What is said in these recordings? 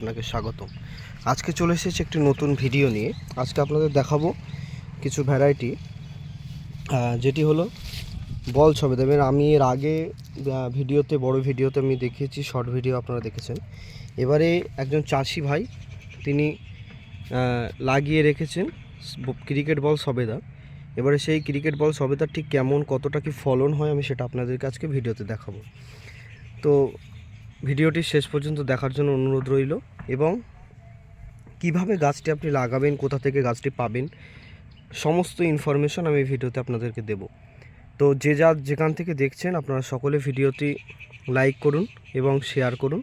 আপনাকে স্বাগতম। আজকে চলে এসেছি একটি নতুন ভিডিও নিয়ে। আজকে আপনাদের দেখাবো কিছু ভ্যারাইটি, যেটি হলো বল সবেদা। আমি এর আগে ভিডিওতে, বড় ভিডিওতে আমি দেখিয়েছি, শর্ট ভিডিও আপনারা দেখেছেন। এবারে একজন চাষি ভাই তিনি লাগিয়ে রেখেছেন ক্রিকেট বল সবেদা। এবারে সেই ক্রিকেট বল সবেদা ঠিক কেমন, কতটা কি ফলন হয়, আমি সেটা আপনাদেরকে আজকে ভিডিওতে দেখাবো। তো ভিডিওটি শেষ পর্যন্ত দেখার জন্য অনুরোধ রইল। এবং কিভাবে গাছটি আপনি লাগাবেন, কোথা থেকে গাছটি পাবেন, সমস্ত ইনফরমেশন আমি ভিডিওতে আপনাদেরকে দেব। তো যেখান থেকে দেখছেন আপনারা সকলে ভিডিওটি লাইক করুন এবং শেয়ার করুন।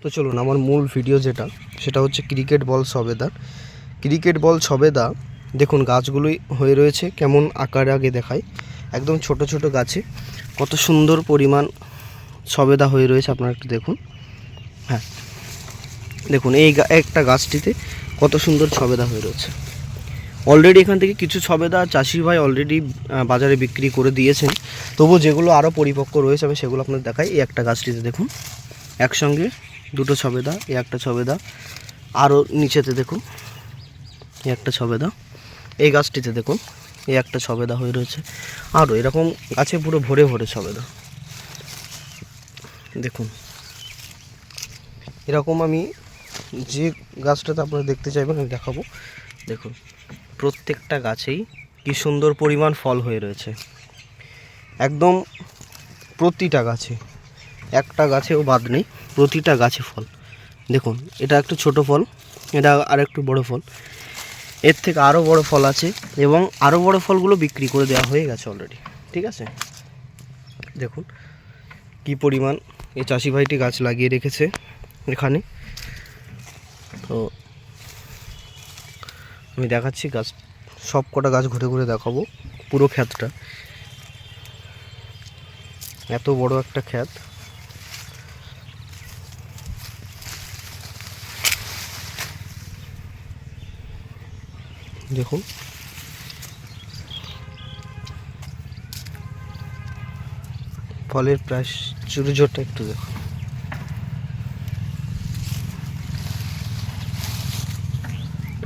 তো চলুন, আমার মূল ভিডিও সেটা হচ্ছে ক্রিকেট বল সবেদা। ক্রিকেট বল সবেদা দেখুন গাছগুলোই হয়ে রয়েছে কেমন আকারে, আগে দেখায় একদম ছোট ছোট গাছে কত সুন্দর পরিমাণ সবেদা হয়ে রয়েছে। আপনারা একটু দেখুন। হ্যাঁ দেখুন, এই একটা গাছটিতে কত সুন্দর সবেদা হয়ে রয়েছে। অলরেডি এখান থেকে কিছু সবেদা চাষি ভাই অলরেডি বাজারে বিক্রি করে দিয়েছেন। তবু যেগুলো আরও পরিপক্ক রয়েছে আমি সেগুলো আপনাদের দেখাই। এই একটা গাছটিতে দেখুন একসঙ্গে দুটো সবেদা, এই একটা সবেদা, আরও নিচেতে দেখুন এই একটা সবেদা, এই গাছটিতে দেখুন এই একটা সবেদা হয়ে রয়েছে, আরও এরকম গাছে পুরো ভরে ভরে সবেদা। দেখুন এরকম আমি যে গাছটাতে আপনারা দেখতে চাইবেন আমি দেখাবো। দেখুন প্রত্যেকটা গাছেই কি সুন্দর পরিমাণ ফল হয়ে রয়েছে, একদম প্রতিটা গাছে, একটা গাছেও বাদ নেই, প্রতিটা গাছে ফল। দেখুন এটা একটু ছোট ফল, এটা আর একটু বড় ফল, এর থেকে আরও বড় ফল আছে এবং আরও বড় ফলগুলো বিক্রি করে দেওয়া হয়ে গেছে অলরেডি। ঠিক আছে, দেখুন কি পরিমাণ এই চাষি ভাইটি গাছ লাগিয়ে রেখেছে এখানে। তো আমি দেখাচ্ছি গাছ, সব কটা গাছ ঘুরে ঘুরে দেখাবো পুরো ক্ষেতটা। এত বড় একটা ক্ষেত, দেখুন ফলের প্রাচুর্যটা একটু দেখুন।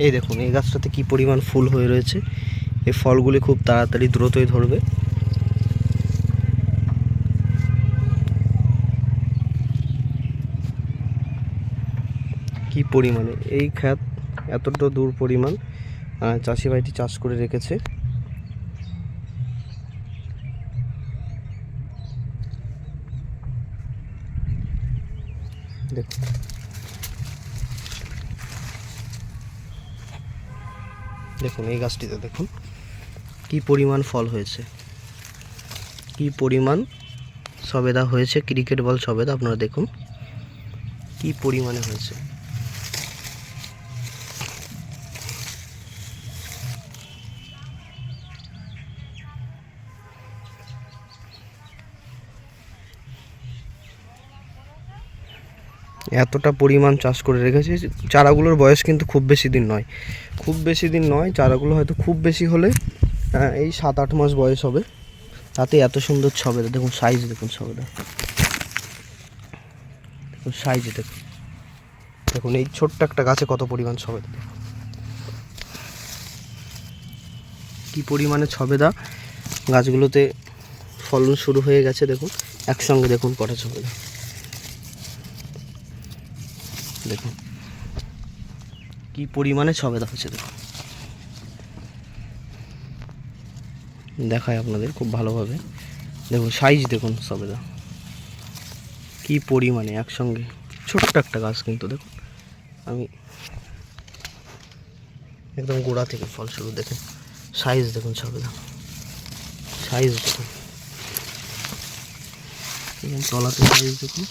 এই দেখুন এই গাছটাতে কি পরিমাণ ফুল হয়ে রয়েছে। এই ফলগুলি খুব তাড়াতাড়ি দ্রুতই ধরবে। কি পরিমাণে এই ক্ষেত, এতটা দূর পরিমাণ চাষি ভাইটি চাষ করে রেখেছে। দেখুন দেখুন এই গাছটিতে দেখুন কি পরিমাণ ফল হয়েছে, কি পরিমাণ সবেদা হয়েছে, ক্রিকেট বল সবেদা। আপনারা দেখুন কি পরিমাণে হয়েছে। এতটা পরিমাণ চাষ করে রেখেছে। চারাগুলোর বয়স কিন্তু খুব বেশি দিন নয়, খুব বেশি দিন নয়। চারাগুলো হয়তো খুব বেশি হলে এই 7-8 মাস বয়স হবে, তাতে এত সুন্দর সবেদা। দেখুন সাইজ, দেখুন সবেদা, দেখুন সাইজ, দেখুন দেখুন এই ছোট্ট একটা গাছে কত পরিমাণ সবেদা, কি পরিমাণে সবেদা গাছগুলোতে ফলন শুরু হয়ে গেছে। দেখুন একসঙ্গে দেখুন কটা সবেদা, দেখুন কি পরিমাণে সবেদা হচ্ছে। দেখুন দেখায় আপনাদের খুব ভালোভাবে। দেখুন সাইজ, দেখুন সবেদা কি পরিমাণে একসঙ্গে, ছোট্ট একটা গাছ কিন্তু। দেখুন আমি একদম গোড়া থেকে ফল শুরু, দেখুন সাইজ, দেখুন সবেদা সাইজ, দেখুন এবং তলাতে সাইজ দেখুন।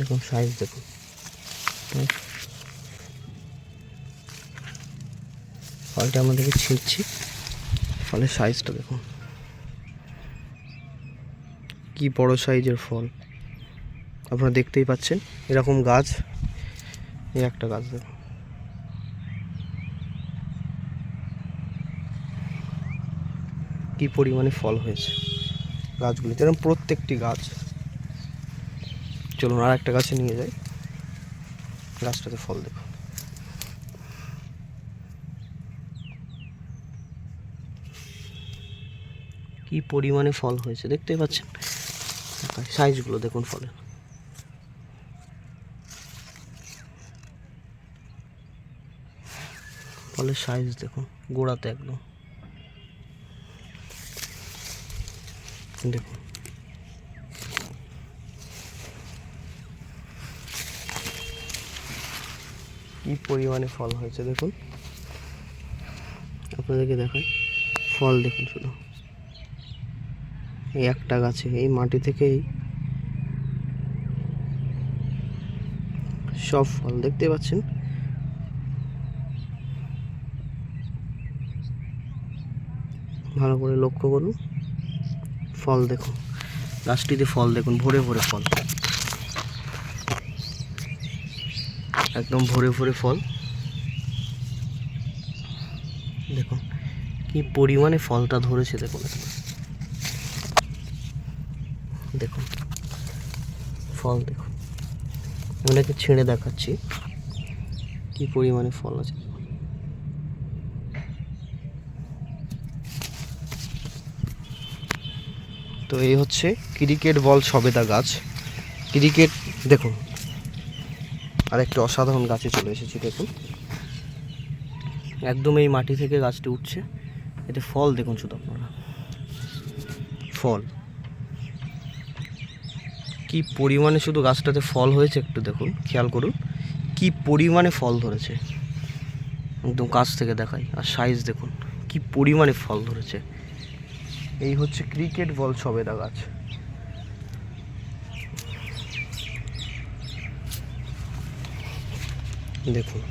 দেখুন সাইজ, দেখুন ফলটা আমাদেরকে ছিঁড়ছি, ফলের সাইজটা দেখুন কি বড় সাইজের ফল, আপনারা দেখতেই পাচ্ছেন। এরকম গাছ, এই একটা গাছ দেখুন কি পরিমাণে ফল হয়েছে গাছগুলিতে, এরকম প্রত্যেকটি গাছ। চলুন আর একটা গাছে নিয়ে যাই, গাছটাতে ফল দেখো। কি পরিমাণে ফল হয়েছে দেখতেই পাচ্ছেন, সাইজগুলো দেখুন ফলের। ফলের সাইজ দেখুন, গোড়াতে একদম দেখুন। কি পরিমাণে ফল হয়েছে দেখুন, আপনাদেরকে দেখাই ফল দেখুন শুধু। এই একটা গাছে এই মাটি থেকেই সব ফল দেখতে পাচ্ছেন। ভালো করে লক্ষ্য করুন, ফল দেখুন, গাছটিতে ফল দেখুন, ভরে ভরে ফল, একদম ভরে ভরে ফল দেখুন। কি পরিমাণে ফলটা ধরেছে দেখুন, দেখুন ফল দেখুন। ওনাকে ছেড়ে দেখাচ্ছি কি পরিমাণে ফল আছে। তো এই হচ্ছে ক্রিকেট বল সবেদা গাছ। ক্রিকেট দেখুন, আর একটা অসাধারণ গাছে চলে এসেছি দেখুন, একদম এই মাটি থেকে গাছটি উঠছে। এতে ফল দেখুন শুধু আপনারা, ফল কি পরিমাণে শুধু গাছটাতে ফল হয়েছে একটু দেখুন, খেয়াল করুন কি পরিমাণে ফল ধরেছে, একদম কাছ থেকে দেখাই। আর সাইজ দেখুন কি পরিমাণে ফল ধরেছে। এই হচ্ছে ক্রিকেট বল সবেদা গাছ। দেখুন